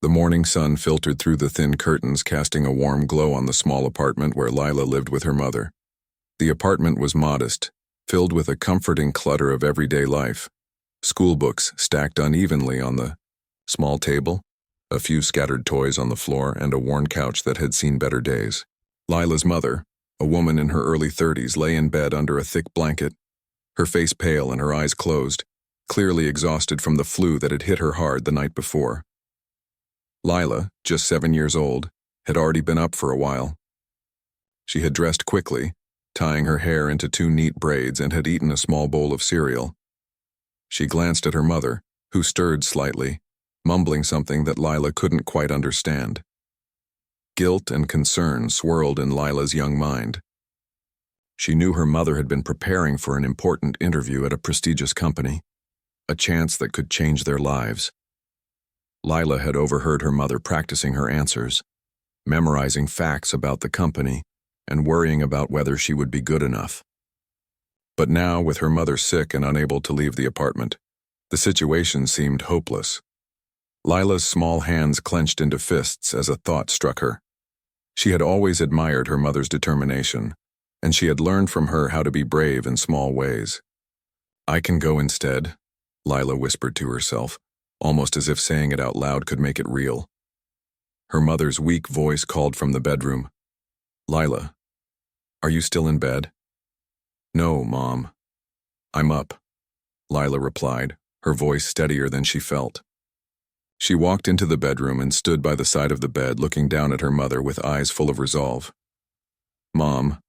The morning sun filtered through the thin curtains, casting a warm glow on the small apartment where Lila lived with her mother. The apartment was modest, filled with a comforting clutter of everyday life. School books stacked unevenly on the small table, a few scattered toys on the floor, and a worn couch that had seen better days. Lila's mother, a woman in her early 30s, lay in bed under a thick blanket, her face pale and her eyes closed, clearly exhausted from the flu that had hit her hard the night before. Lila, just 7 years old, had already been up for a while. She had dressed quickly, tying her hair into 2 neat braids, and had eaten a small bowl of cereal. She glanced at her mother, who stirred slightly, mumbling something that Lila couldn't quite understand. Guilt and concern swirled in Lila's young mind. She knew her mother had been preparing for an important interview at a prestigious company, a chance that could change their lives. Lila had overheard her mother practicing her answers, memorizing facts about the company, and worrying about whether she would be good enough. But now, with her mother sick and unable to leave the apartment, the situation seemed hopeless. Lila's small hands clenched into fists as a thought struck her. She had always admired her mother's determination, and she had learned from her how to be brave in small ways. "I can go instead," Lila whispered to herself, almost as if saying it out loud could make it real. Her mother's weak voice called from the bedroom. "Lila, are you still in bed?" "No, Mom. I'm up," Lila replied, her voice steadier than she felt. She walked into the bedroom and stood by the side of the bed, looking down at her mother with eyes full of resolve. "Mom,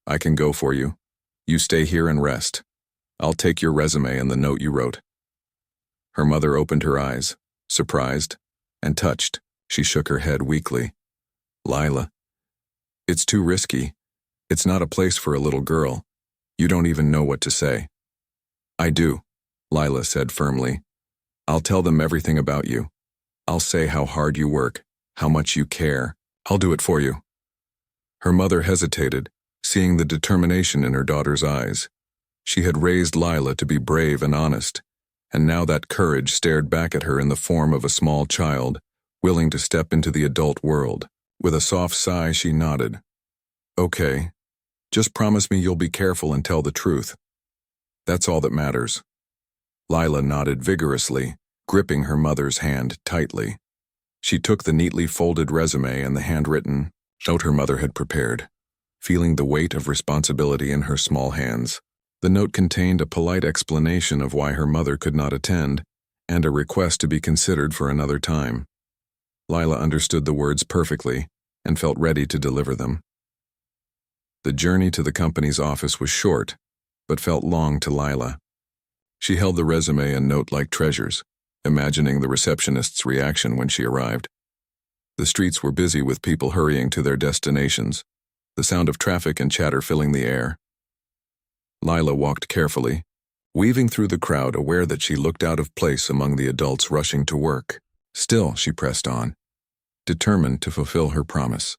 I can go for you. You stay here and rest. I'll take your resume and the note you wrote." Her mother opened her eyes, surprised and touched. She shook her head weakly. "Lila, it's too risky. It's not a place for a little girl. You don't even know what to say." "I do," Lila said firmly. "I'll tell them everything about you. I'll say how hard you work, how much you care. I'll do it for you." Her mother hesitated, seeing the determination in her daughter's eyes. She had raised Lila to be brave and honest, and now that courage stared back at her in the form of a small child, willing to step into the adult world. With a soft sigh, she nodded. "Okay, just promise me you'll be careful and tell the truth. That's all that matters." Lila nodded vigorously, gripping her mother's hand tightly. She took the neatly folded resume and the handwritten note her mother had prepared, feeling the weight of responsibility in her small hands. The note contained a polite explanation of why her mother could not attend, and a request to be considered for another time. Lila understood the words perfectly and felt ready to deliver them. The journey to the company's office was short, but felt long to Lila. She held the resume and note like treasures, imagining the receptionist's reaction when she arrived. The streets were busy with people hurrying to their destinations, the sound of traffic and chatter filling the air. Lila walked carefully, weaving through the crowd, aware that she looked out of place among the adults rushing to work. Still, she pressed on, determined to fulfill her promise.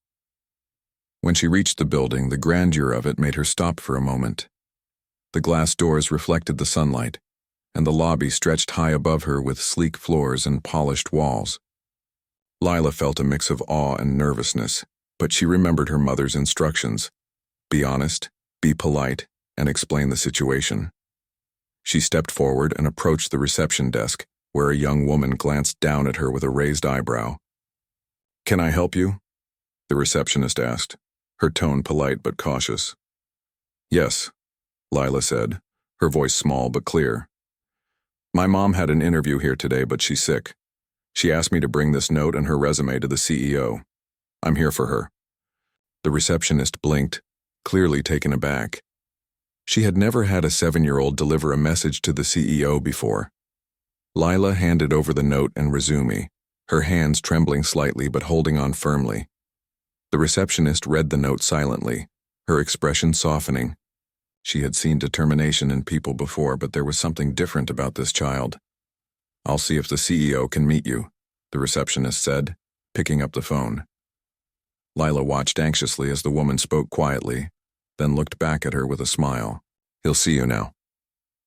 When she reached the building, the grandeur of it made her stop for a moment. The glass doors reflected the sunlight, and the lobby stretched high above her with sleek floors and polished walls. Lila felt a mix of awe and nervousness, but she remembered her mother's instructions. Be honest, be polite, and explain the situation. She stepped forward and approached the reception desk, where a young woman glanced down at her with a raised eyebrow. "Can I help you?" the receptionist asked, her tone polite but cautious. "Yes," Lila said, her voice small but clear. "My mom had an interview here today, but she's sick. She asked me to bring this note and her resume to the CEO. I'm here for her." The receptionist blinked, clearly taken aback. She had never had a 7-year-old deliver a message to the CEO before. Lila handed over the note and resume, her hands trembling slightly but holding on firmly. The receptionist read the note silently, her expression softening. She had seen determination in people before, but there was something different about this child. "I'll see if the CEO can meet you," the receptionist said, picking up the phone. Lila watched anxiously as the woman spoke quietly, then looked back at her with a smile. "He'll see you now."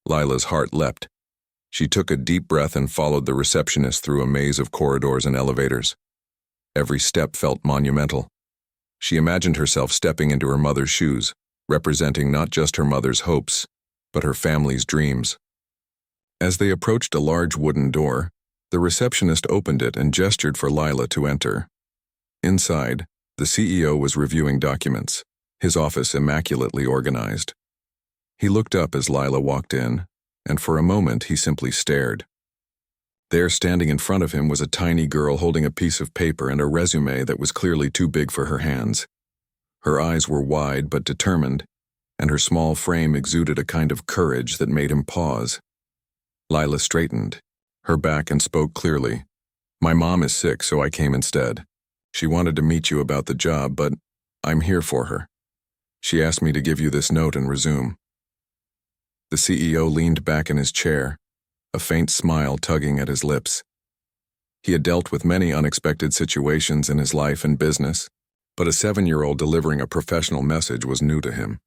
Lila's heart leapt. She took a deep breath and followed the receptionist through a maze of corridors and elevators. Every step felt monumental. She imagined herself stepping into her mother's shoes, representing not just her mother's hopes, but her family's dreams. As they approached a large wooden door, the receptionist opened it and gestured for Lila to enter. Inside, the CEO was reviewing documents, his office immaculately organized. He looked up as Lila walked in, and for a moment he simply stared. There, standing in front of him, was a tiny girl holding a piece of paper and a resume that was clearly too big for her hands. Her eyes were wide but determined, and her small frame exuded a kind of courage that made him pause. Lila straightened, her back, and spoke clearly. "My mom is sick, so I came instead. She wanted to meet you about the job, but I'm here for her. She asked me to give you this note and resume." The CEO leaned back in his chair, a faint smile tugging at his lips. He had dealt with many unexpected situations in his life and business, but a 7-year-old delivering a professional message was new to him.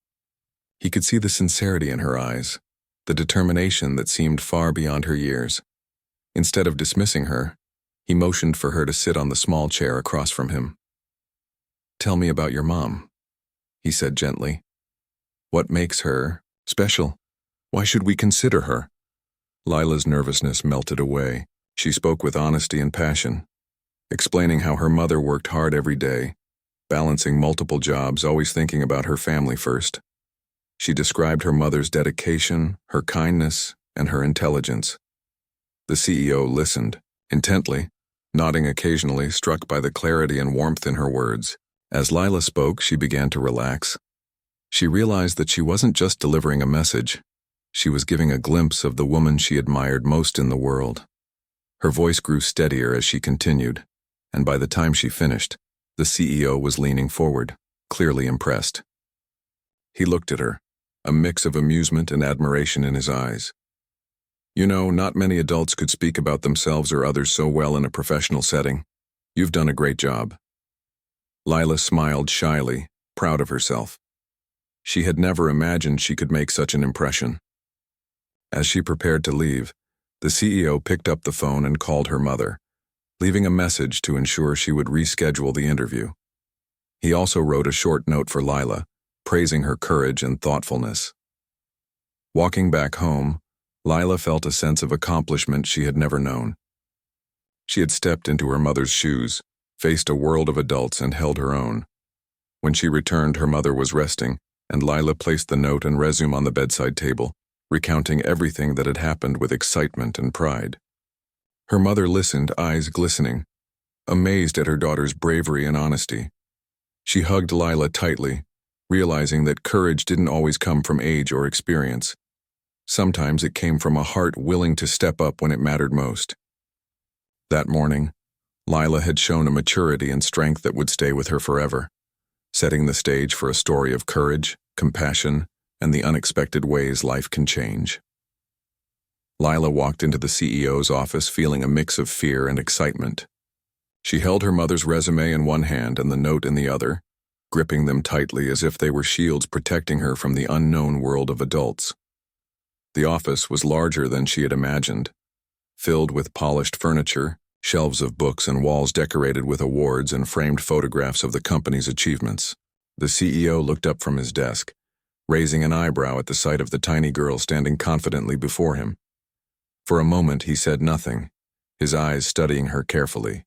He could see the sincerity in her eyes, the determination that seemed far beyond her years. Instead of dismissing her, he motioned for her to sit on the small chair across from him. "Tell me about your mom," he said gently. "What makes her special? Why should we consider her?" Lila's nervousness melted away. She spoke with honesty and passion, explaining how her mother worked hard every day, balancing multiple jobs, always thinking about her family first. She described her mother's dedication, her kindness, and her intelligence. The CEO listened, intently, nodding occasionally, struck by the clarity and warmth in her words. As Lila spoke, she began to relax. She realized that she wasn't just delivering a message. She was giving a glimpse of the woman she admired most in the world. Her voice grew steadier as she continued, and by the time she finished, the CEO was leaning forward, clearly impressed. He looked at her, a mix of amusement and admiration in his eyes. "You know, not many adults could speak about themselves or others so well in a professional setting. You've done a great job." Lila smiled shyly, proud of herself. She had never imagined she could make such an impression. As she prepared to leave, the CEO picked up the phone and called her mother, leaving a message to ensure she would reschedule the interview. He also wrote a short note for Lila, praising her courage and thoughtfulness. Walking back home, Lila felt a sense of accomplishment she had never known. She had stepped into her mother's shoes, faced a world of adults, and held her own. When she returned, her mother was resting, and Lila placed the note and resume on the bedside table, recounting everything that had happened with excitement and pride. Her mother listened, eyes glistening, amazed at her daughter's bravery and honesty. She hugged Lila tightly, realizing that courage didn't always come from age or experience. Sometimes it came from a heart willing to step up when it mattered most. That morning, Lila had shown a maturity and strength that would stay with her forever, setting the stage for a story of courage, compassion, and the unexpected ways life can change. Lila walked into the CEO's office feeling a mix of fear and excitement. She held her mother's resume in one hand and the note in the other, gripping them tightly as if they were shields protecting her from the unknown world of adults. The office was larger than she had imagined, filled with polished furniture, shelves of books, and walls decorated with awards and framed photographs of the company's achievements. The CEO looked up from his desk, raising an eyebrow at the sight of the tiny girl standing confidently before him. For a moment he said nothing, his eyes studying her carefully.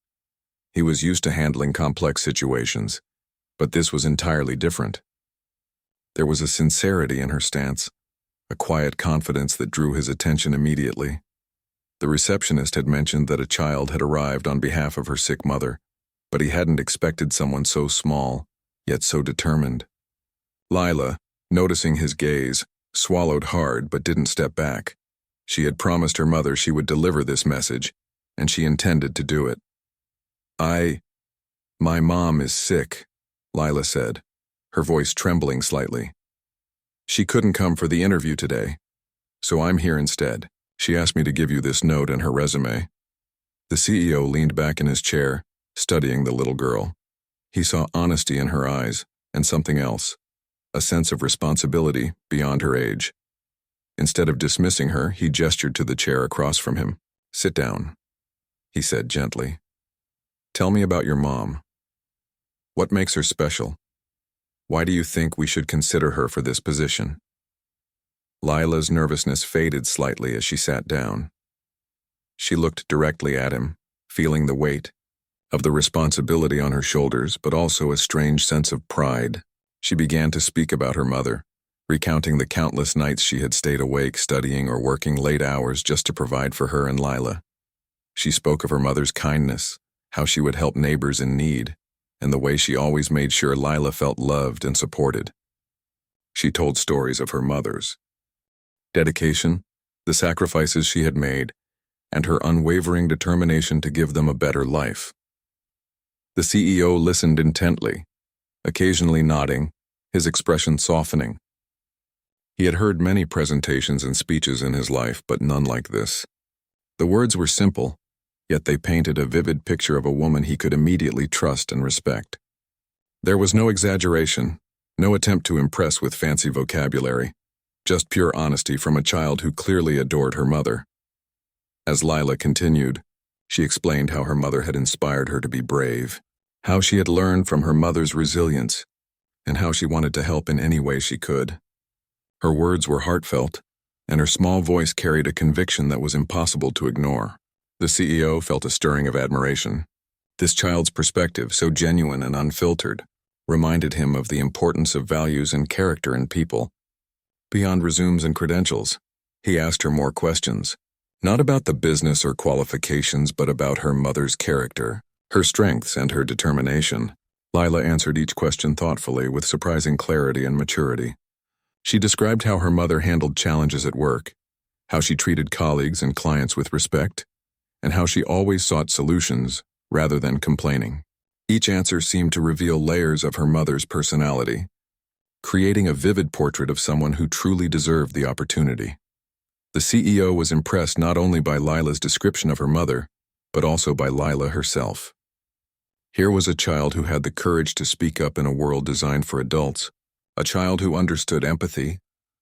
He was used to handling complex situations, but this was entirely different. There was a sincerity in her stance, a quiet confidence that drew his attention immediately. The receptionist had mentioned that a child had arrived on behalf of her sick mother, but he hadn't expected someone so small, yet so determined. Lila, noticing his gaze, swallowed hard but didn't step back. She had promised her mother she would deliver this message, and she intended to do it. My mom is sick," Lila said, her voice trembling slightly. "She couldn't come for the interview today, so I'm here instead. She asked me to give you this note and her resume." The CEO leaned back in his chair, studying the little girl. He saw honesty in her eyes, and something else, a sense of responsibility beyond her age. Instead of dismissing her, he gestured to the chair across from him. "Sit down," he said gently. "Tell me about your mom. What makes her special? Why do you think we should consider her for this position?" Lila's nervousness faded slightly as she sat down. She looked directly at him, feeling the weight of the responsibility on her shoulders, but also a strange sense of pride. She began to speak about her mother, recounting the countless nights she had stayed awake studying or working late hours just to provide for her and Lila. She spoke of her mother's kindness, how she would help neighbors in need, and the way she always made sure Lila felt loved and supported. She told stories of her mother's dedication, the sacrifices she had made, and her unwavering determination to give them a better life. The CEO listened intently, occasionally nodding, his expression softening. He had heard many presentations and speeches in his life, but none like this. The words were simple, yet they painted a vivid picture of a woman he could immediately trust and respect. There was no exaggeration, no attempt to impress with fancy vocabulary, just pure honesty from a child who clearly adored her mother. As Lila continued, she explained how her mother had inspired her to be brave, how she had learned from her mother's resilience, and how she wanted to help in any way she could. Her words were heartfelt, and her small voice carried a conviction that was impossible to ignore. The CEO felt a stirring of admiration. This child's perspective, so genuine and unfiltered, reminded him of the importance of values and character in people. Beyond resumes and credentials, he asked her more questions, not about the business or qualifications, but about her mother's character, her strengths, and her determination. Lila answered each question thoughtfully with surprising clarity and maturity. She described how her mother handled challenges at work, how she treated colleagues and clients with respect, and how she always sought solutions rather than complaining. Each answer seemed to reveal layers of her mother's personality, creating a vivid portrait of someone who truly deserved the opportunity. The CEO was impressed not only by Lila's description of her mother, but also by Lila herself. Here was a child who had the courage to speak up in a world designed for adults, a child who understood empathy,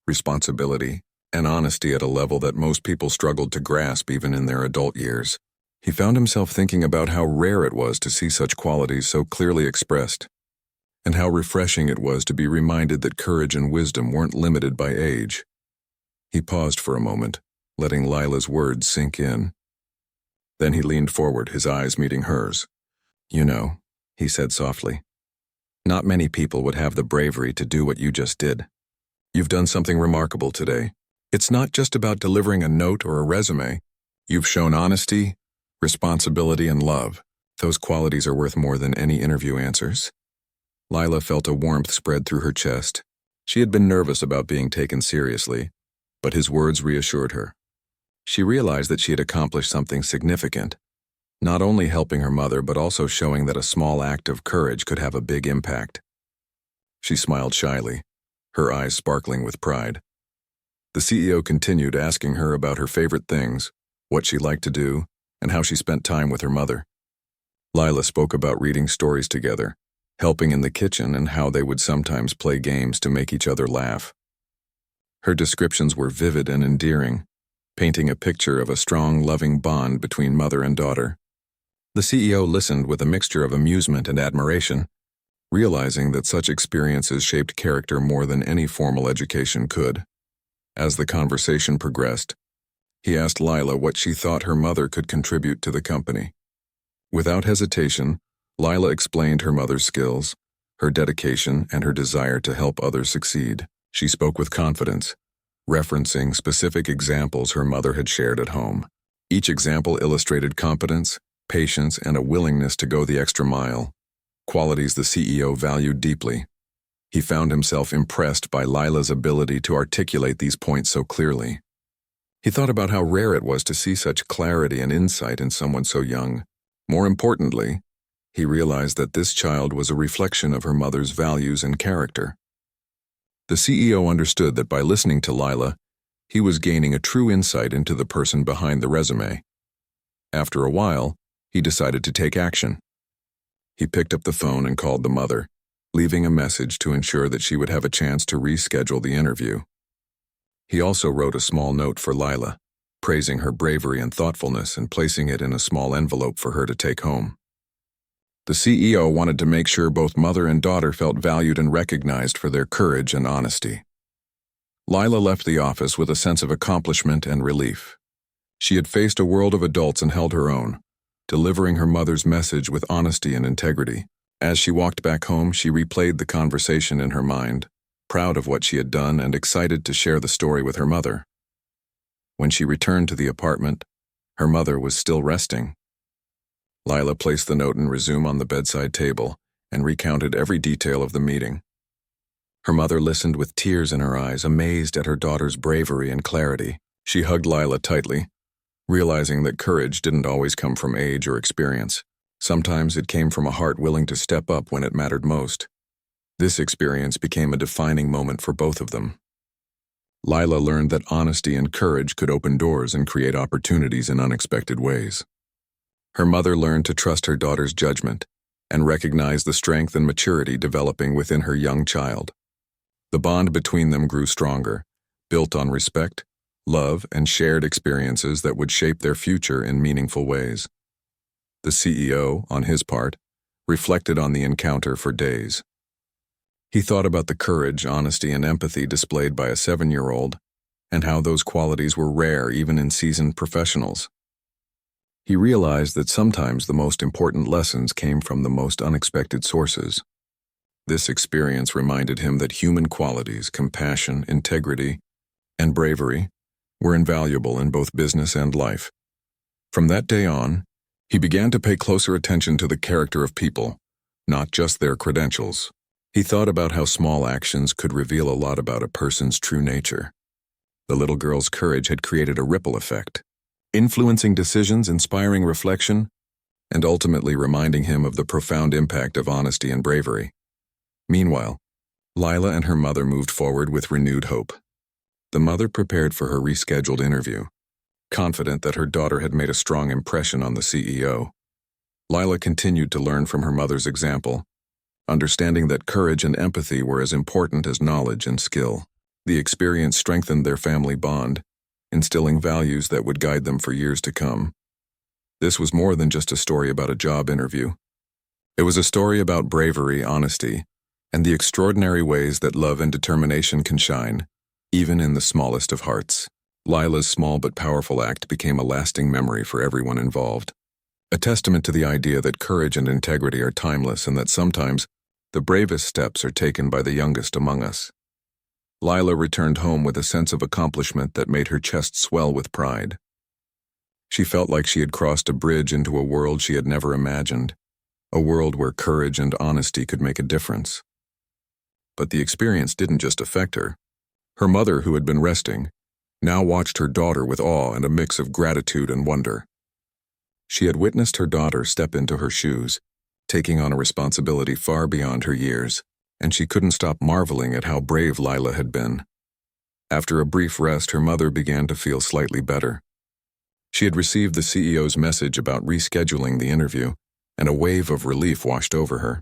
responsibility, and honesty at a level that most people struggled to grasp even in their adult years. He found himself thinking about how rare it was to see such qualities so clearly expressed, and how refreshing it was to be reminded that courage and wisdom weren't limited by age. He paused for a moment, letting Lila's words sink in. Then he leaned forward, his eyes meeting hers. "You know," he said softly, "not many people would have the bravery to do what you just did. You've done something remarkable today. It's not just about delivering a note or a resume. You've shown honesty, responsibility, and love. Those qualities are worth more than any interview answers." Lila felt a warmth spread through her chest. She had been nervous about being taken seriously, but his words reassured her. She realized that she had accomplished something significant, not only helping her mother but also showing that a small act of courage could have a big impact. She smiled shyly, her eyes sparkling with pride. The CEO continued asking her about her favorite things, what she liked to do, and how she spent time with her mother. Lila spoke about reading stories together, helping in the kitchen, and how they would sometimes play games to make each other laugh. Her descriptions were vivid and endearing, painting a picture of a strong, loving bond between mother and daughter. The CEO listened with a mixture of amusement and admiration, realizing that such experiences shaped character more than any formal education could. As the conversation progressed, he asked Lila what she thought her mother could contribute to the company. Without hesitation, Lila explained her mother's skills, her dedication, and her desire to help others succeed. She spoke with confidence, referencing specific examples her mother had shared at home. Each example illustrated competence, patience, and a willingness to go the extra mile, qualities the CEO valued deeply. He found himself impressed by Lila's ability to articulate these points so clearly. He thought about how rare it was to see such clarity and insight in someone so young. More importantly, he realized that this child was a reflection of her mother's values and character. The CEO understood that by listening to Lila, he was gaining a true insight into the person behind the resume. After a while, he decided to take action. He picked up the phone and called the mother, leaving a message to ensure that she would have a chance to reschedule the interview. He also wrote a small note for Lila, praising her bravery and thoughtfulness and placing it in a small envelope for her to take home. The CEO wanted to make sure both mother and daughter felt valued and recognized for their courage and honesty. Lila left the office with a sense of accomplishment and relief. She had faced a world of adults and held her own, delivering her mother's message with honesty and integrity. As she walked back home, she replayed the conversation in her mind, proud of what she had done and excited to share the story with her mother. When she returned to the apartment, her mother was still resting. Lila placed the note and resume on the bedside table and recounted every detail of the meeting. Her mother listened with tears in her eyes, amazed at her daughter's bravery and clarity. She hugged Lila tightly, realizing that courage didn't always come from age or experience. Sometimes it came from a heart willing to step up when it mattered most. This experience became a defining moment for both of them. Lila learned that honesty and courage could open doors and create opportunities in unexpected ways. Her mother learned to trust her daughter's judgment and recognize the strength and maturity developing within her young child. The bond between them grew stronger, built on respect, love, and shared experiences that would shape their future in meaningful ways. The CEO, on his part, reflected on the encounter for days. He thought about the courage, honesty, and empathy displayed by a 7-year-old, and how those qualities were rare even in seasoned professionals. He realized that sometimes the most important lessons came from the most unexpected sources. This experience reminded him that human qualities, compassion, integrity, and bravery were invaluable in both business and life. From that day on, he began to pay closer attention to the character of people, not just their credentials. He thought about how small actions could reveal a lot about a person's true nature. The little girl's courage had created a ripple effect, influencing decisions, inspiring reflection, and ultimately reminding him of the profound impact of honesty and bravery. Meanwhile, Lila and her mother moved forward with renewed hope. The mother prepared for her rescheduled interview, confident that her daughter had made a strong impression on the CEO. Lila continued to learn from her mother's example, understanding that courage and empathy were as important as knowledge and skill. The experience strengthened their family bond, instilling values that would guide them for years to come. This was more than just a story about a job interview. It was a story about bravery, honesty, and the extraordinary ways that love and determination can shine, even in the smallest of hearts. Lila's small but powerful act became a lasting memory for everyone involved, a testament to the idea that courage and integrity are timeless and that sometimes the bravest steps are taken by the youngest among us. Lila returned home with a sense of accomplishment that made her chest swell with pride. She felt like she had crossed a bridge into a world she had never imagined, a world where courage and honesty could make a difference. But the experience didn't just affect her. Her mother, who had been resting, now watched her daughter with awe and a mix of gratitude and wonder. She had witnessed her daughter step into her shoes, taking on a responsibility far beyond her years, and she couldn't stop marveling at how brave Lila had been. After a brief rest, her mother began to feel slightly better. She had received the CEO's message about rescheduling the interview, and a wave of relief washed over her.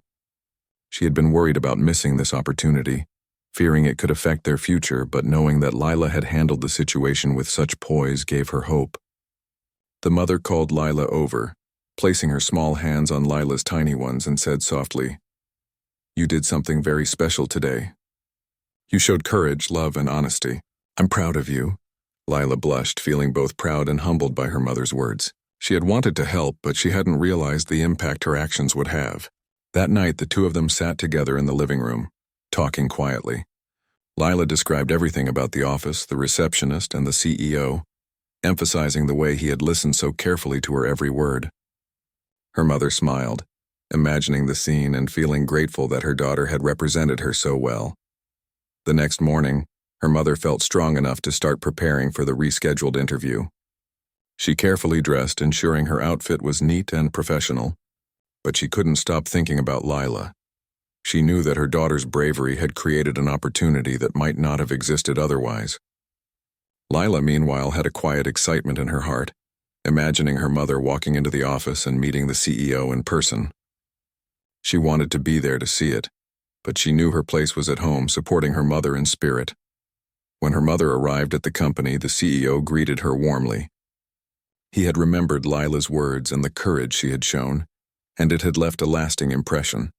She had been worried about missing this opportunity, fearing it could affect their future, but knowing that Lila had handled the situation with such poise gave her hope. The mother called Lila over, placing her small hands on Lila's tiny ones, and said softly, "You did something very special today. You showed courage, love, and honesty. I'm proud of you." Lila blushed, feeling both proud and humbled by her mother's words. She had wanted to help, but she hadn't realized the impact her actions would have. That night, the two of them sat together in the living room, talking quietly. Lila described everything about the office, the receptionist, and the CEO, emphasizing the way he had listened so carefully to her every word. Her mother smiled, imagining the scene and feeling grateful that her daughter had represented her so well. The next morning, her mother felt strong enough to start preparing for the rescheduled interview. She carefully dressed, ensuring her outfit was neat and professional. But she couldn't stop thinking about Lila. She knew that her daughter's bravery had created an opportunity that might not have existed otherwise. Lila, meanwhile, had a quiet excitement in her heart, imagining her mother walking into the office and meeting the CEO in person. She wanted to be there to see it, but she knew her place was at home, supporting her mother in spirit. When her mother arrived at the company, the CEO greeted her warmly. He had remembered Lila's words and the courage she had shown, and it had left a lasting impression.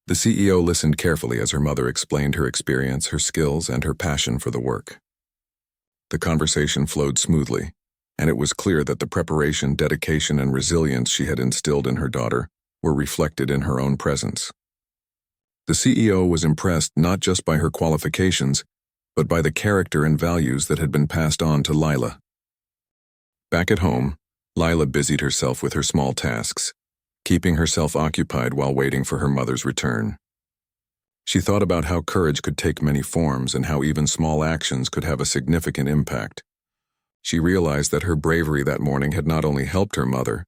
The CEO listened carefully as her mother explained her experience, her skills, and her passion for the work. The conversation flowed smoothly, and it was clear that the preparation, dedication, and resilience she had instilled in her daughter were reflected in her own presence. The CEO was impressed not just by her qualifications, but by the character and values that had been passed on to Lila. Back at home, Lila busied herself with her small tasks, keeping herself occupied while waiting for her mother's return. She thought about how courage could take many forms and how even small actions could have a significant impact. She realized that her bravery that morning had not only helped her mother,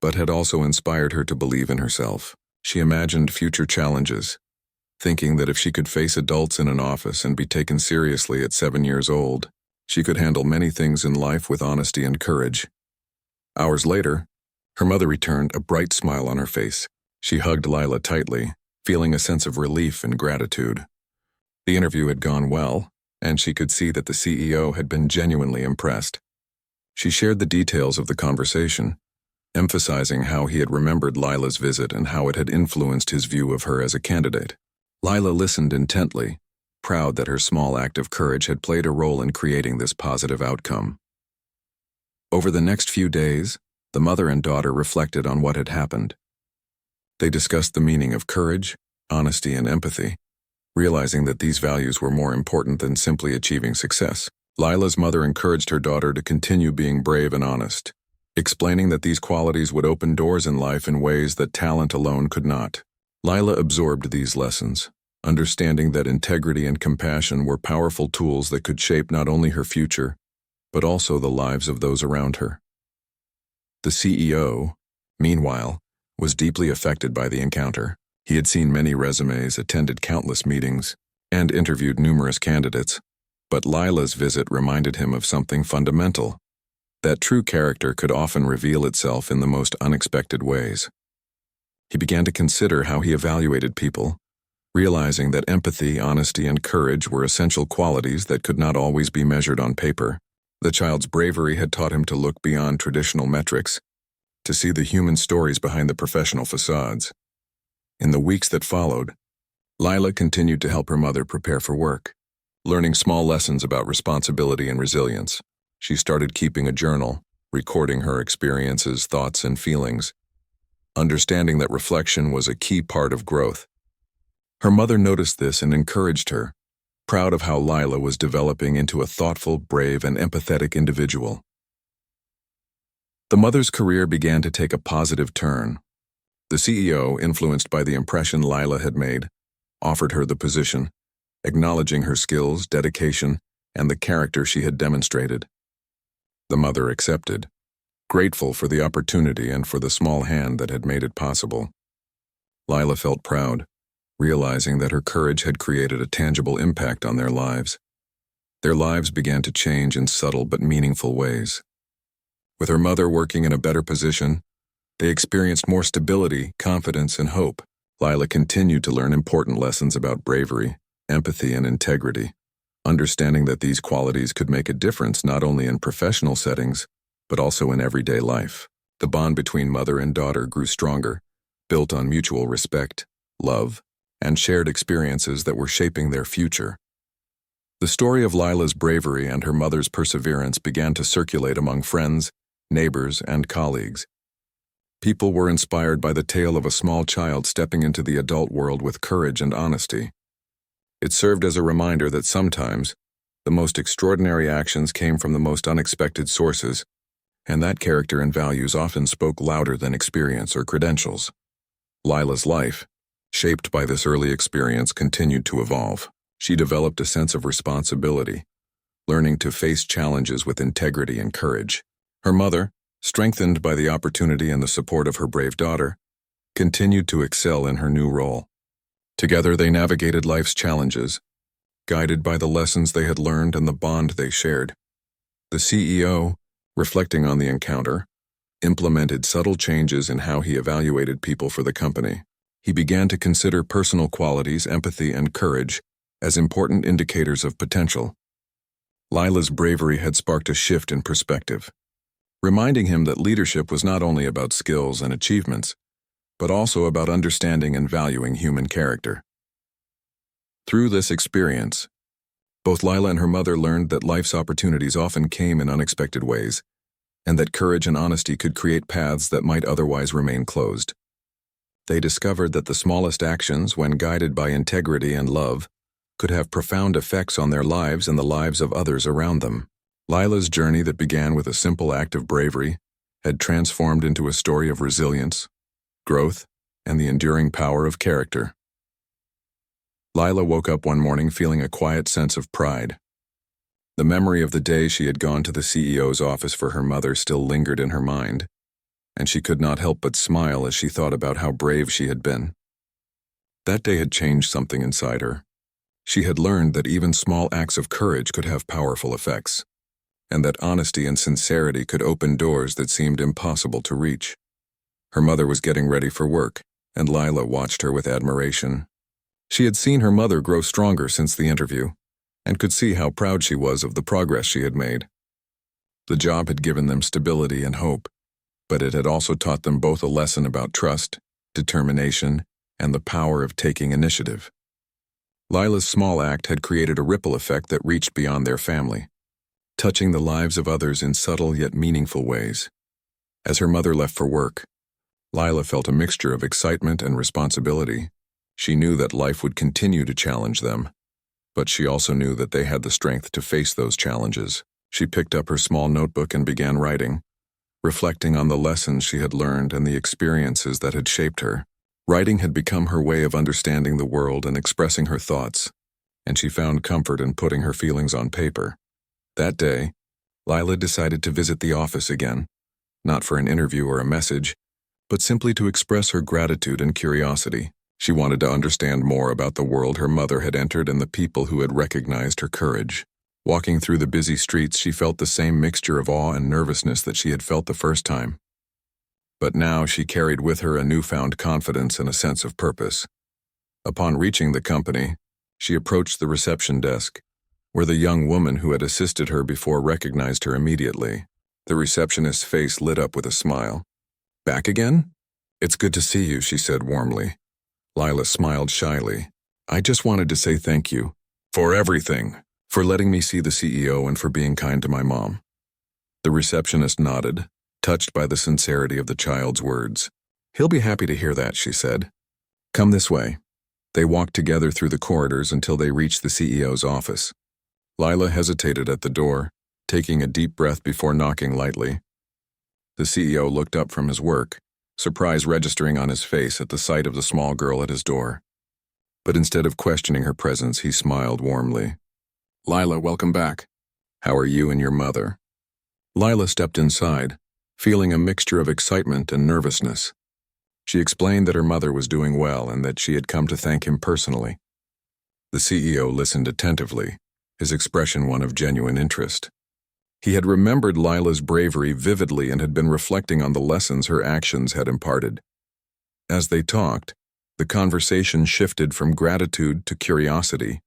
but had also inspired her to believe in herself. She imagined future challenges, thinking that if she could face adults in an office and be taken seriously at 7 years old, she could handle many things in life with honesty and courage. Hours later, her mother returned, a bright smile on her face. She hugged Lila tightly, feeling a sense of relief and gratitude. The interview had gone well, and she could see that the CEO had been genuinely impressed. She shared the details of the conversation, emphasizing how he had remembered Lila's visit and how it had influenced his view of her as a candidate. Lila listened intently, proud that her small act of courage had played a role in creating this positive outcome. Over the next few days, the mother and daughter reflected on what had happened. They discussed the meaning of courage, honesty, and empathy, realizing that these values were more important than simply achieving success. Lila's mother encouraged her daughter to continue being brave and honest, explaining that these qualities would open doors in life in ways that talent alone could not. Lila absorbed these lessons, understanding that integrity and compassion were powerful tools that could shape not only her future, but also the lives of those around her. The CEO, meanwhile, was deeply affected by the encounter. He had seen many resumes, attended countless meetings, and interviewed numerous candidates, but Lila's visit reminded him of something fundamental, that true character could often reveal itself in the most unexpected ways. He began to consider how he evaluated people, realizing that empathy, honesty, and courage were essential qualities that could not always be measured on paper. The child's bravery had taught him to look beyond traditional metrics, to see the human stories behind the professional facades. In the weeks that followed, Lila continued to help her mother prepare for work, learning small lessons about responsibility and resilience. She started keeping a journal, recording her experiences, thoughts, and feelings, understanding that reflection was a key part of growth. Her mother noticed this and encouraged her, proud of how Lila was developing into a thoughtful, brave, and empathetic individual. The mother's career began to take a positive turn. The CEO, influenced by the impression Lila had made, offered her the position, acknowledging her skills, dedication, and the character she had demonstrated. The mother accepted, grateful for the opportunity and for the small hand that had made it possible. Lila felt proud, realizing that her courage had created a tangible impact on their lives. Their lives began to change in subtle but meaningful ways. With her mother working in a better position, they experienced more stability, confidence, and hope. Lila continued to learn important lessons about bravery, empathy, and integrity, understanding that these qualities could make a difference not only in professional settings, but also in everyday life. The bond between mother and daughter grew stronger, built on mutual respect, love, and shared experiences that were shaping their future. The story of Lila's bravery and her mother's perseverance began to circulate among friends, neighbors, and colleagues. People were inspired by the tale of a small child stepping into the adult world with courage and honesty. It served as a reminder that sometimes the most extraordinary actions came from the most unexpected sources, and that character and values often spoke louder than experience or credentials. Lila's life, shaped by this early experience, continued to evolve. She developed a sense of responsibility, learning to face challenges with integrity and courage. Her mother, strengthened by the opportunity and the support of her brave daughter, continued to excel in her new role. Together they navigated life's challenges, guided by the lessons they had learned and the bond they shared. The CEO, reflecting on the encounter, implemented subtle changes in how he evaluated people for the company. He began to consider personal qualities, empathy, and courage as important indicators of potential. Lila's bravery had sparked a shift in perspective, reminding him that leadership was not only about skills and achievements, but also about understanding and valuing human character. Through this experience, both Lila and her mother learned that life's opportunities often came in unexpected ways, and that courage and honesty could create paths that might otherwise remain closed. They discovered that the smallest actions, when guided by integrity and love, could have profound effects on their lives and the lives of others around them. Lila's journey that began with a simple act of bravery had transformed into a story of resilience, growth, and the enduring power of character. Lila woke up one morning feeling a quiet sense of pride. The memory of the day she had gone to the CEO's office for her mother still lingered in her mind, and she could not help but smile as she thought about how brave she had been. That day had changed something inside her. She had learned that even small acts of courage could have powerful effects, and that honesty and sincerity could open doors that seemed impossible to reach. Her mother was getting ready for work, and Lila watched her with admiration. She had seen her mother grow stronger since the interview, and could see how proud she was of the progress she had made. The job had given them stability and hope, but it had also taught them both a lesson about trust, determination, and the power of taking initiative. Lila's small act had created a ripple effect that reached beyond their family, touching the lives of others in subtle yet meaningful ways. As her mother left for work, Lila felt a mixture of excitement and responsibility. She knew that life would continue to challenge them, but she also knew that they had the strength to face those challenges. She picked up her small notebook and began writing, reflecting on the lessons she had learned and the experiences that had shaped her. Writing had become her way of understanding the world and expressing her thoughts, and she found comfort in putting her feelings on paper. That day, Lila decided to visit the office again, not for an interview or a message, but simply to express her gratitude and curiosity. She wanted to understand more about the world her mother had entered and the people who had recognized her courage. Walking through the busy streets, she felt the same mixture of awe and nervousness that she had felt the first time. But now she carried with her a newfound confidence and a sense of purpose. Upon reaching the company, she approached the reception desk, where the young woman who had assisted her before recognized her immediately. The receptionist's face lit up with a smile. "Back again? It's good to see you," she said warmly. Lila smiled shyly. "I just wanted to say thank you for everything, for letting me see the CEO and for being kind to my mom." The receptionist nodded, touched by the sincerity of the child's words. "He'll be happy to hear that," she said. "Come this way." They walked together through the corridors until they reached the CEO's office. Lila hesitated at the door, taking a deep breath before knocking lightly. The CEO looked up from his work, surprise registering on his face at the sight of the small girl at his door. But instead of questioning her presence, he smiled warmly. "Lila, welcome back. How are you and your mother?" Lila stepped inside, feeling a mixture of excitement and nervousness. She explained that her mother was doing well and that she had come to thank him personally. The CEO listened attentively, his expression one of genuine interest. He had remembered Lila's bravery vividly and had been reflecting on the lessons her actions had imparted. As they talked, the conversation shifted from gratitude to curiosity.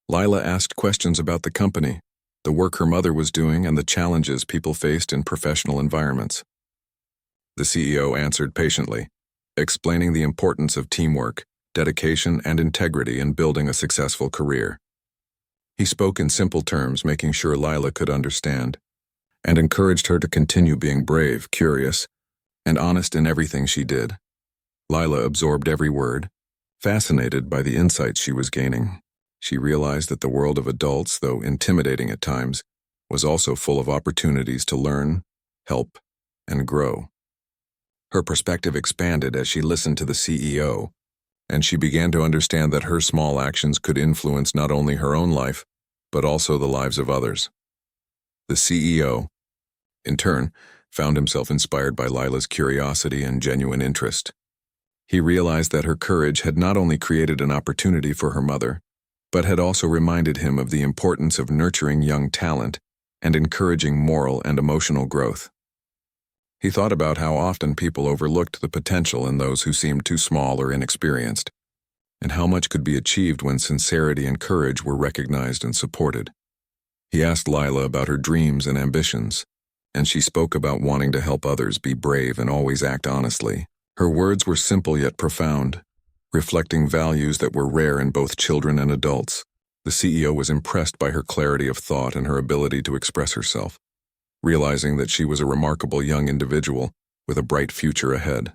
Lila asked questions about the company, the work her mother was doing, and the challenges people faced in professional environments. The CEO answered patiently, explaining the importance of teamwork, dedication, and integrity in building a successful career. He spoke in simple terms, making sure Lila could understand, and encouraged her to continue being brave, curious, and honest in everything she did. Lila absorbed every word, fascinated by the insights she was gaining. She realized that the world of adults, though intimidating at times, was also full of opportunities to learn, help, and grow. Her perspective expanded as she listened to the CEO, and she began to understand that her small actions could influence not only her own life, but also the lives of others. The CEO, in turn, found himself inspired by Lila's curiosity and genuine interest. He realized that her courage had not only created an opportunity for her mother, but had also reminded him of the importance of nurturing young talent and encouraging moral and emotional growth. He thought about how often people overlooked the potential in those who seemed too small or inexperienced, and how much could be achieved when sincerity and courage were recognized and supported. He asked Lila about her dreams and ambitions, and she spoke about wanting to help others be brave and always act honestly. Her words were simple yet profound, reflecting values that were rare in both children and adults. The CEO was impressed by her clarity of thought and her ability to express herself, realizing that she was a remarkable young individual with a bright future ahead.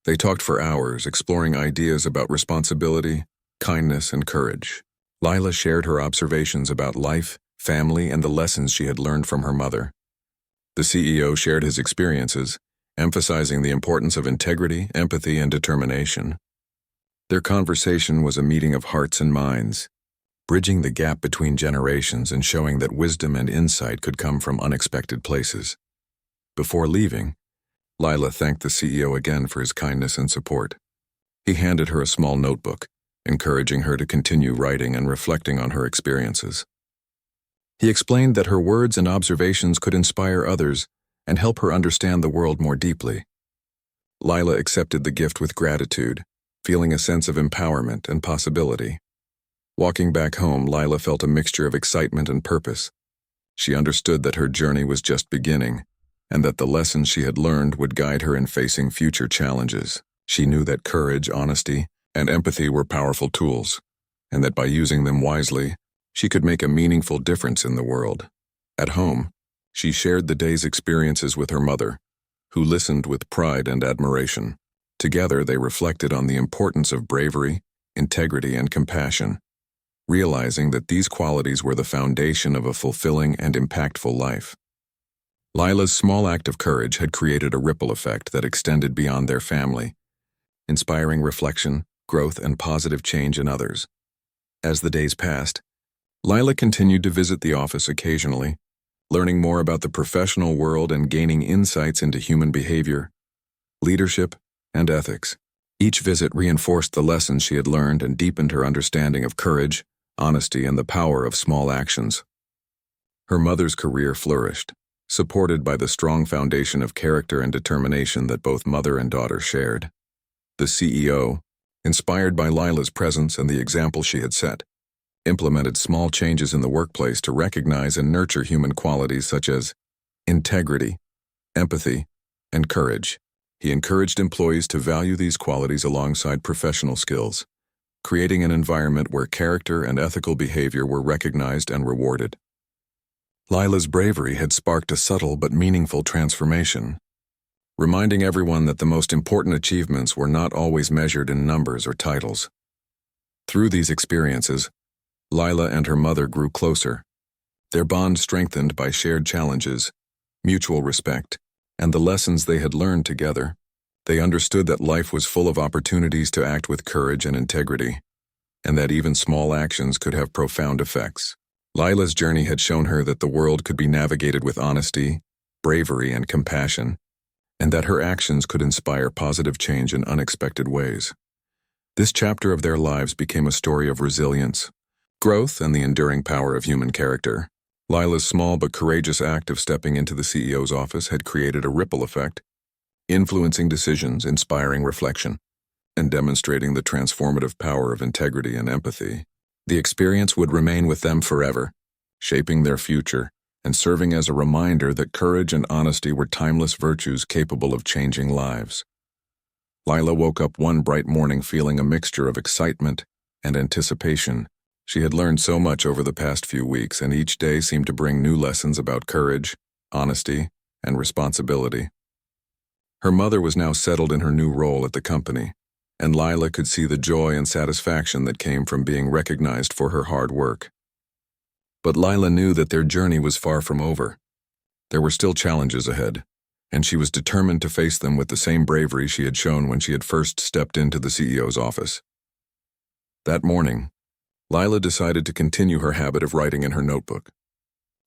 They talked for hours, exploring ideas about responsibility, kindness, and courage. Lila shared her observations about life, family, and the lessons she had learned from her mother. The CEO shared his experiences, emphasizing the importance of integrity, empathy, and determination. Their conversation was a meeting of hearts and minds, bridging the gap between generations and showing that wisdom and insight could come from unexpected places. Before leaving, Lila thanked the CEO again for his kindness and support. He handed her a small notebook, encouraging her to continue writing and reflecting on her experiences. He explained that her words and observations could inspire others and help her understand the world more deeply. Lila accepted the gift with gratitude, feeling a sense of empowerment and possibility. Walking back home, Lila felt a mixture of excitement and purpose. She understood that her journey was just beginning, and that the lessons she had learned would guide her in facing future challenges. She knew that courage, honesty, and empathy were powerful tools, and that by using them wisely, she could make a meaningful difference in the world. At home, she shared the day's experiences with her mother, who listened with pride and admiration. Together, they reflected on the importance of bravery, integrity, and compassion, realizing that these qualities were the foundation of a fulfilling and impactful life. Lila's small act of courage had created a ripple effect that extended beyond their family, inspiring reflection, growth, and positive change in others. As the days passed, Lila continued to visit the office occasionally, learning more about the professional world and gaining insights into human behavior, leadership, and ethics. Each visit reinforced the lessons she had learned and deepened her understanding of courage, honesty, and the power of small actions. Her mother's career flourished, supported by the strong foundation of character and determination that both mother and daughter shared. The CEO, inspired by Lila's presence and the example she had set, implemented small changes in the workplace to recognize and nurture human qualities such as integrity, empathy, and courage. He encouraged employees to value these qualities alongside professional skills, creating an environment where character and ethical behavior were recognized and rewarded. Lila's bravery had sparked a subtle but meaningful transformation, reminding everyone that the most important achievements were not always measured in numbers or titles. Through these experiences, Lila and her mother grew closer, their bond strengthened by shared challenges, mutual respect, and the lessons they had learned together. They understood that life was full of opportunities to act with courage and integrity, and that even small actions could have profound effects. Lila's journey had shown her that the world could be navigated with honesty, bravery, and compassion, and that her actions could inspire positive change in unexpected ways. This chapter of their lives became a story of resilience, growth, and the enduring power of human character. Lila's small but courageous act of stepping into the CEO's office had created a ripple effect, influencing decisions, inspiring reflection, and demonstrating the transformative power of integrity and empathy. The experience would remain with them forever, shaping their future and serving as a reminder that courage and honesty were timeless virtues capable of changing lives. Lila woke up one bright morning feeling a mixture of excitement and anticipation. She had learned so much over the past few weeks, and each day seemed to bring new lessons about courage, honesty, and responsibility. Her mother was now settled in her new role at the company, and Lila could see the joy and satisfaction that came from being recognized for her hard work. But Lila knew that their journey was far from over. There were still challenges ahead, and she was determined to face them with the same bravery she had shown when she had first stepped into the CEO's office. That morning, Lila decided to continue her habit of writing in her notebook.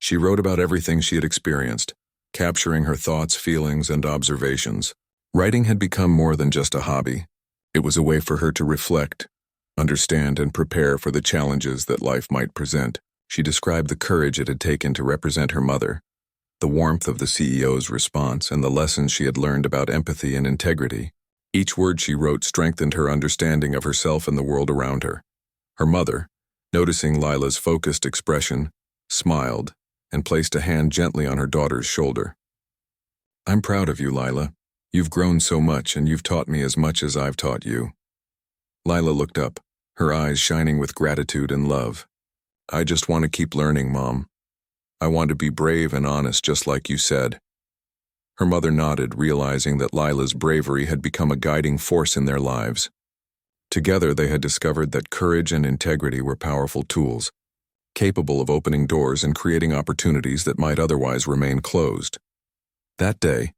She wrote about everything she had experienced, capturing her thoughts, feelings, and observations. Writing had become more than just a hobby. It was a way for her to reflect, understand, and prepare for the challenges that life might present. She described the courage it had taken to represent her mother, the warmth of the CEO's response, and the lessons she had learned about empathy and integrity. Each word she wrote strengthened her understanding of herself and the world around her. Her mother, noticing Lila's focused expression, smiled, and placed a hand gently on her daughter's shoulder. "I'm proud of you, Lila. You've grown so much and you've taught me as much as I've taught you." Lila looked up, her eyes shining with gratitude and love. "I just want to keep learning, Mom. I want to be brave and honest just like you said." Her mother nodded, realizing that Lila's bravery had become a guiding force in their lives. Together they had discovered that courage and integrity were powerful tools, capable of opening doors and creating opportunities that might otherwise remain closed. That day,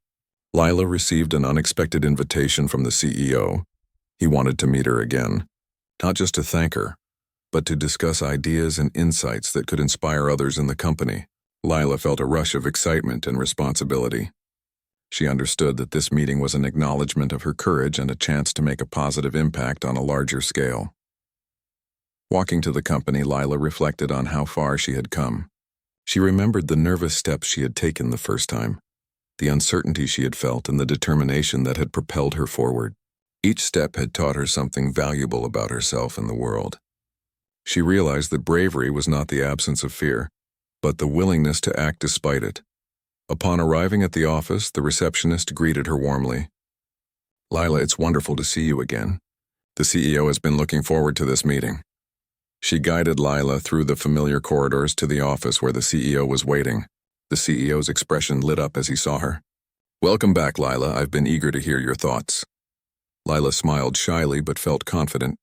Lila received an unexpected invitation from the CEO. He wanted to meet her again, not just to thank her, but to discuss ideas and insights that could inspire others in the company. Lila felt a rush of excitement and responsibility. She understood that this meeting was an acknowledgement of her courage and a chance to make a positive impact on a larger scale. Walking to the company, Lila reflected on how far she had come. She remembered the nervous steps she had taken the first time, the uncertainty she had felt, and the determination that had propelled her forward. Each step had taught her something valuable about herself and the world. She realized that bravery was not the absence of fear, but the willingness to act despite it. Upon arriving at the office, the receptionist greeted her warmly. "Lila, it's wonderful to see you again. The CEO has been looking forward to this meeting." She guided Lila through the familiar corridors to the office where the CEO was waiting. The CEO's expression lit up as he saw her. "Welcome back, Lila. I've been eager to hear your thoughts." Lila smiled shyly but felt confident.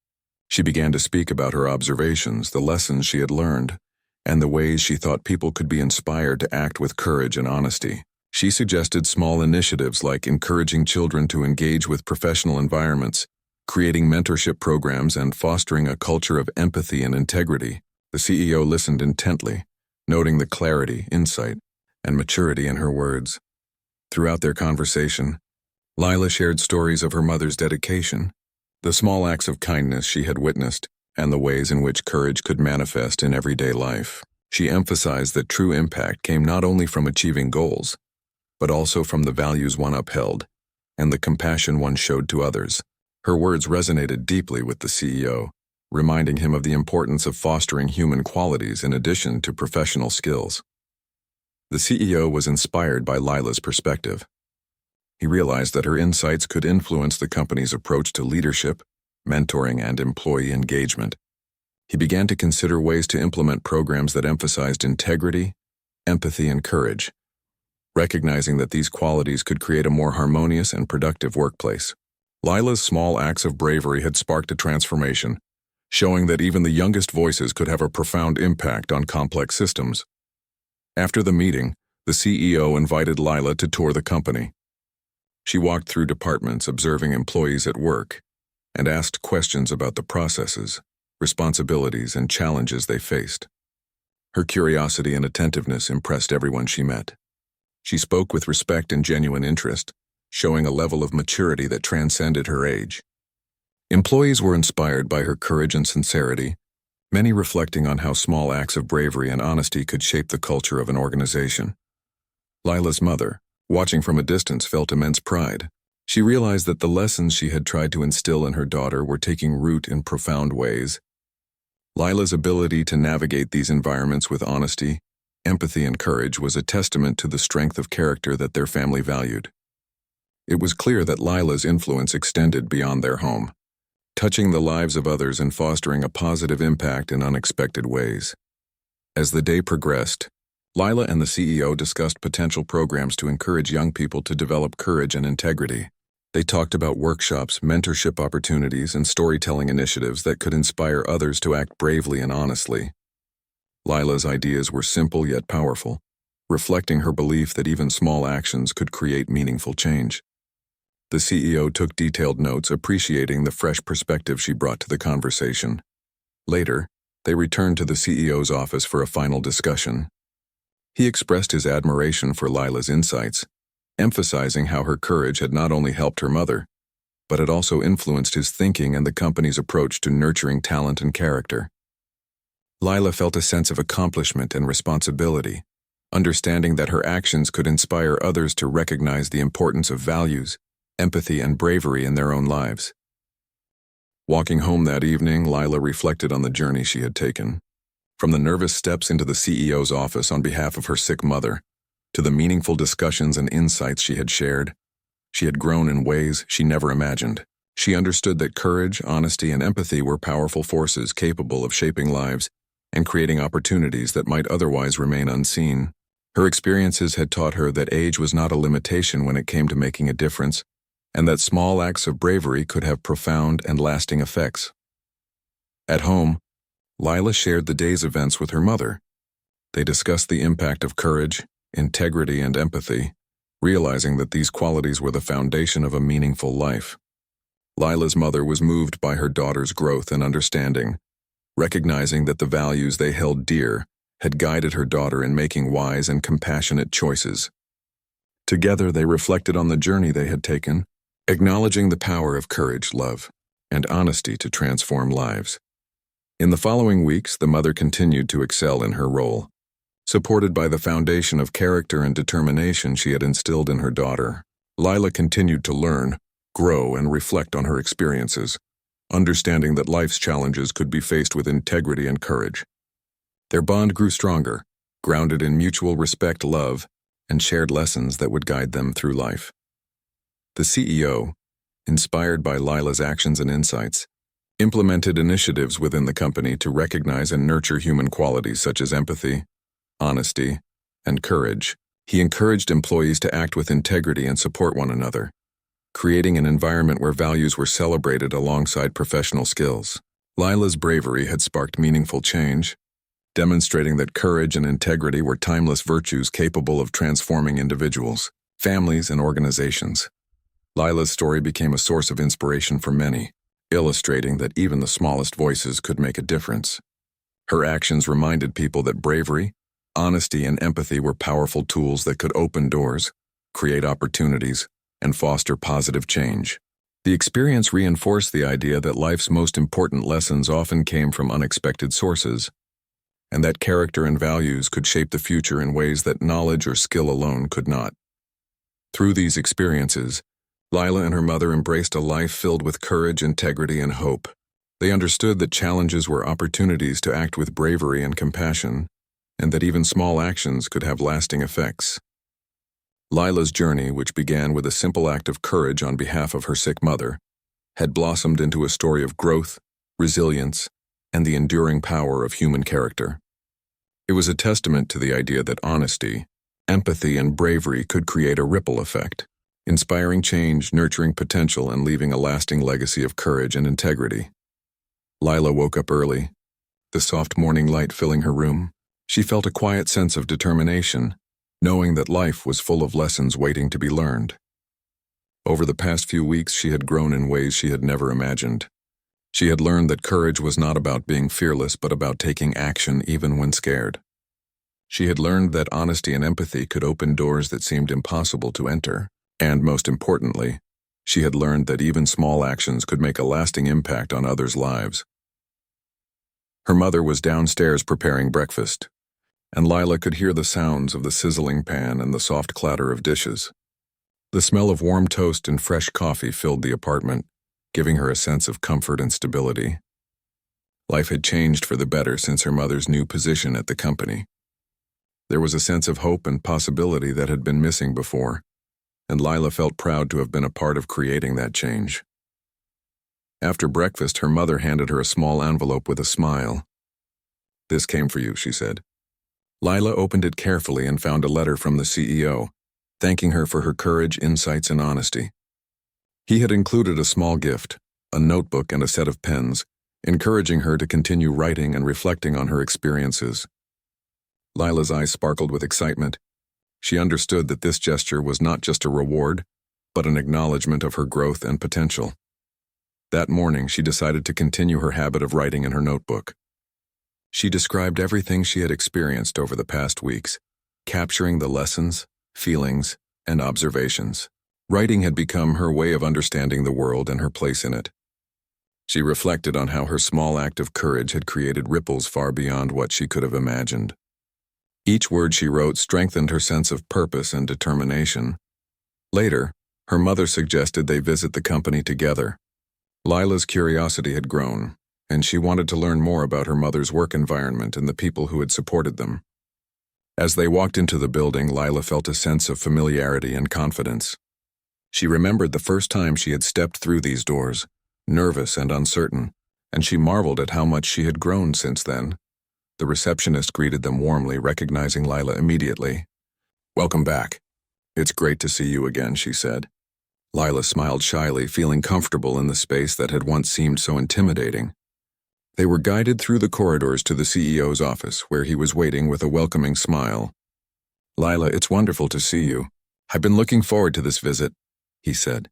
She began to speak about her observations, the lessons she had learned, and the ways she thought people could be inspired to act with courage and honesty. She suggested small initiatives like encouraging children to engage with professional environments, creating mentorship programs, and fostering a culture of empathy and integrity. The CEO listened intently, noting the clarity, insight, and maturity in her words. Throughout their conversation, Lila shared stories of her mother's dedication, the small acts of kindness she had witnessed, and the ways in which courage could manifest in everyday life. She emphasized that true impact came not only from achieving goals, but also from the values one upheld and the compassion one showed to others. Her words resonated deeply with the CEO, reminding him of the importance of fostering human qualities in addition to professional skills. The CEO was inspired by Lila's perspective. He realized that her insights could influence the company's approach to leadership, mentoring, and employee engagement. He began to consider ways to implement programs that emphasized integrity, empathy, and courage, recognizing that these qualities could create a more harmonious and productive workplace. Lila's small acts of bravery had sparked a transformation, showing that even the youngest voices could have a profound impact on complex systems. After the meeting, the CEO invited Lila to tour the company. She walked through departments, observing employees at work, and asked questions about the processes, responsibilities, and challenges they faced. Her curiosity and attentiveness impressed everyone she met. She spoke with respect and genuine interest, showing a level of maturity that transcended her age. Employees were inspired by her courage and sincerity, many reflecting on how small acts of bravery and honesty could shape the culture of an organization. Lila's mother, watching from a distance, felt immense pride. She realized that the lessons she had tried to instill in her daughter were taking root in profound ways. Lila's ability to navigate these environments with honesty, empathy, and courage was a testament to the strength of character that their family valued. It was clear that Lila's influence extended beyond their home, touching the lives of others and fostering a positive impact in unexpected ways. As the day progressed, Lila and the CEO discussed potential programs to encourage young people to develop courage and integrity. They talked about workshops, mentorship opportunities, and storytelling initiatives that could inspire others to act bravely and honestly. Lila's ideas were simple yet powerful, reflecting her belief that even small actions could create meaningful change. The CEO took detailed notes, appreciating the fresh perspective she brought to the conversation. Later, they returned to the CEO's office for a final discussion. He expressed his admiration for Lila's insights, emphasizing how her courage had not only helped her mother, but had also influenced his thinking and the company's approach to nurturing talent and character. Lila felt a sense of accomplishment and responsibility, understanding that her actions could inspire others to recognize the importance of values, empathy, and bravery in their own lives. Walking home that evening, Lila reflected on the journey she had taken. From the nervous steps into the CEO's office on behalf of her sick mother, to the meaningful discussions and insights she had shared, she had grown in ways she never imagined. She understood that courage, honesty, and empathy were powerful forces capable of shaping lives and creating opportunities that might otherwise remain unseen. Her experiences had taught her that age was not a limitation when it came to making a difference, and that small acts of bravery could have profound and lasting effects. At home, Lila shared the day's events with her mother. They discussed the impact of courage, integrity, and empathy, realizing that these qualities were the foundation of a meaningful life. Lila's mother was moved by her daughter's growth and understanding, recognizing that the values they held dear had guided her daughter in making wise and compassionate choices. Together, they reflected on the journey they had taken, acknowledging the power of courage, love, and honesty to transform lives. In the following weeks, the mother continued to excel in her role, supported by the foundation of character and determination she had instilled in her daughter. Lila continued to learn, grow, and reflect on her experiences, understanding that life's challenges could be faced with integrity and courage. Their bond grew stronger, grounded in mutual respect, love, and shared lessons that would guide them through life. The CEO, inspired by Lila's actions and insights, implemented initiatives within the company to recognize and nurture human qualities such as empathy, honesty, and courage. He encouraged employees to act with integrity and support one another, creating an environment where values were celebrated alongside professional skills. Lila's bravery had sparked meaningful change, demonstrating that courage and integrity were timeless virtues capable of transforming individuals, families, and organizations. Lila's story became a source of inspiration for many, illustrating that even the smallest voices could make a difference. Her actions reminded people that bravery, honesty, and empathy were powerful tools that could open doors, create opportunities, and foster positive change. The experience reinforced the idea that life's most important lessons often came from unexpected sources, and that character and values could shape the future in ways that knowledge or skill alone could not. Through these experiences, Lila and her mother embraced a life filled with courage, integrity, and hope. They understood that challenges were opportunities to act with bravery and compassion, and that even small actions could have lasting effects. Lila's journey, which began with a simple act of courage on behalf of her sick mother, had blossomed into a story of growth, resilience, and the enduring power of human character. It was a testament to the idea that honesty, empathy, and bravery could create a ripple effect, inspiring change, nurturing potential, and leaving a lasting legacy of courage and integrity. Lila woke up early, the soft morning light filling her room. She felt a quiet sense of determination, knowing that life was full of lessons waiting to be learned. Over the past few weeks, she had grown in ways she had never imagined. She had learned that courage was not about being fearless, but about taking action even when scared. She had learned that honesty and empathy could open doors that seemed impossible to enter. And most importantly, she had learned that even small actions could make a lasting impact on others' lives. Her mother was downstairs preparing breakfast, and Lila could hear the sounds of the sizzling pan and the soft clatter of dishes. The smell of warm toast and fresh coffee filled the apartment, giving her a sense of comfort and stability. Life had changed for the better since her mother's new position at the company. There was a sense of hope and possibility that had been missing before, and Lila felt proud to have been a part of creating that change. After breakfast, her mother handed her a small envelope with a smile. "This came for you," she said. Lila opened it carefully and found a letter from the CEO, thanking her for her courage, insights, and honesty. He had included a small gift, a notebook and a set of pens, encouraging her to continue writing and reflecting on her experiences. Lila's eyes sparkled with excitement. She understood that this gesture was not just a reward, but an acknowledgement of her growth and potential. That morning, she decided to continue her habit of writing in her notebook. She described everything she had experienced over the past weeks, capturing the lessons, feelings, and observations. Writing had become her way of understanding the world and her place in it. She reflected on how her small act of courage had created ripples far beyond what she could have imagined. Each word she wrote strengthened her sense of purpose and determination. Later, her mother suggested they visit the company together. Lila's curiosity had grown, and she wanted to learn more about her mother's work environment and the people who had supported them. As they walked into the building, Lila felt a sense of familiarity and confidence. She remembered the first time she had stepped through these doors, nervous and uncertain, and she marveled at how much she had grown since then. The receptionist greeted them warmly, recognizing Lila immediately. "Welcome back. It's great to see you again," she said. Lila smiled shyly, feeling comfortable in the space that had once seemed so intimidating. They were guided through the corridors to the CEO's office, where he was waiting with a welcoming smile. "Lila, it's wonderful to see you. I've been looking forward to this visit," he said.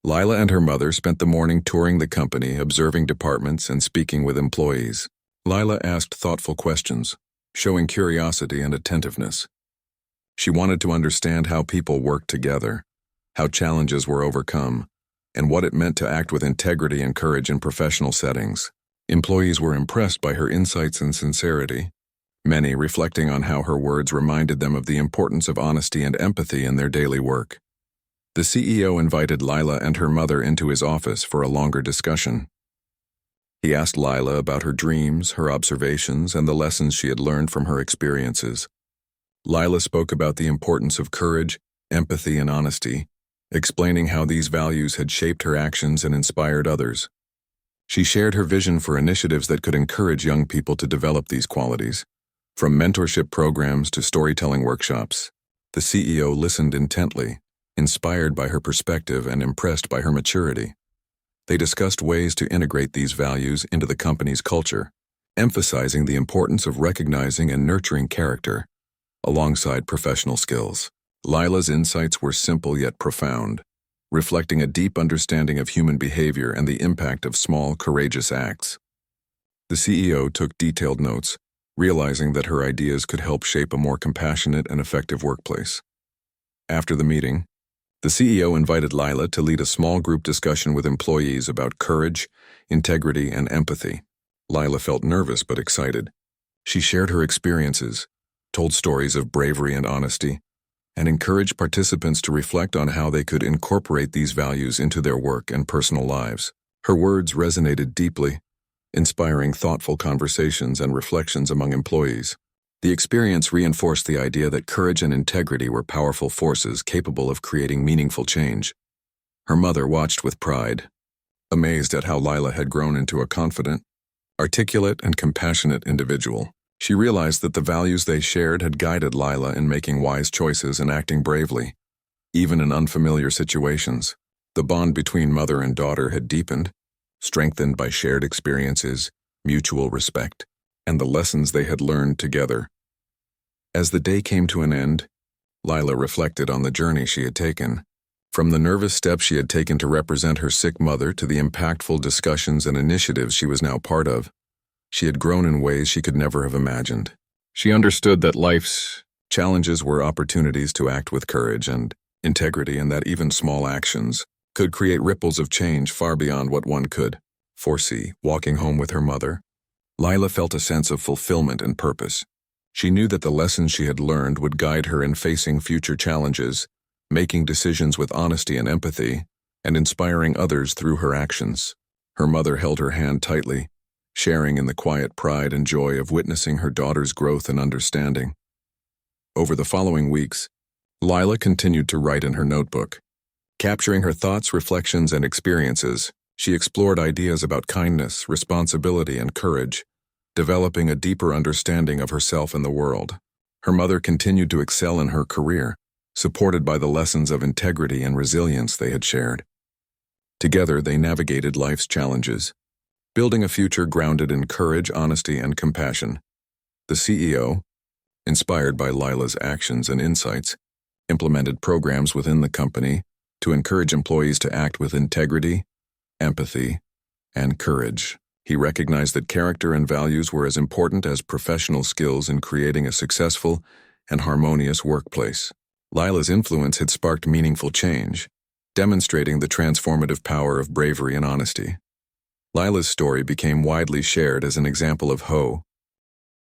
Lila and her mother spent the morning touring the company, observing departments and speaking with employees. Lila asked thoughtful questions, showing curiosity and attentiveness. She wanted to understand how people worked together, how challenges were overcome, and what it meant to act with integrity and courage in professional settings. Employees were impressed by her insights and sincerity, many reflecting on how her words reminded them of the importance of honesty and empathy in their daily work. The CEO invited Lila and her mother into his office for a longer discussion. He asked Lila about her dreams, her observations, and the lessons she had learned from her experiences. Lila spoke about the importance of courage, empathy, and honesty, explaining how these values had shaped her actions and inspired others. She shared her vision for initiatives that could encourage young people to develop these qualities. From mentorship programs to storytelling workshops, the CEO listened intently, inspired by her perspective and impressed by her maturity. They discussed ways to integrate these values into the company's culture, emphasizing the importance of recognizing and nurturing character, alongside professional skills. Lila's insights were simple yet profound, reflecting a deep understanding of human behavior and the impact of small, courageous acts. The CEO took detailed notes, realizing that her ideas could help shape a more compassionate and effective workplace. After the meeting, the CEO invited Lila to lead a small group discussion with employees about courage, integrity, and empathy. Lila felt nervous but excited. She shared her experiences, told stories of bravery and honesty, and encouraged participants to reflect on how they could incorporate these values into their work and personal lives. Her words resonated deeply, inspiring thoughtful conversations and reflections among employees. The experience reinforced the idea that courage and integrity were powerful forces capable of creating meaningful change. Her mother watched with pride, amazed at how Lila had grown into a confident, articulate, and compassionate individual. She realized that the values they shared had guided Lila in making wise choices and acting bravely, even in unfamiliar situations. The bond between mother and daughter had deepened, strengthened by shared experiences, mutual respect, and the lessons they had learned together. As the day came to an end, Lila reflected on the journey she had taken. From the nervous steps she had taken to represent her sick mother to the impactful discussions and initiatives she was now part of, she had grown in ways she could never have imagined. She understood that life's challenges were opportunities to act with courage and integrity, and that even small actions could create ripples of change far beyond what one could foresee. Walking home with her mother, Lila felt a sense of fulfillment and purpose. She knew that the lessons she had learned would guide her in facing future challenges, making decisions with honesty and empathy, and inspiring others through her actions. Her mother held her hand tightly, sharing in the quiet pride and joy of witnessing her daughter's growth and understanding. Over the following weeks, Lila continued to write in her notebook. Capturing her thoughts, reflections, and experiences, she explored ideas about kindness, responsibility, and courage, developing a deeper understanding of herself and the world. Her mother continued to excel in her career, supported by the lessons of integrity and resilience they had shared. Together, they navigated life's challenges, building a future grounded in courage, honesty, and compassion. The CEO, inspired by Lila's actions and insights, implemented programs within the company to encourage employees to act with integrity, empathy, and courage. He recognized that character and values were as important as professional skills in creating a successful and harmonious workplace. Lila's influence had sparked meaningful change, demonstrating the transformative power of bravery and honesty. Lila's story became widely shared as an example of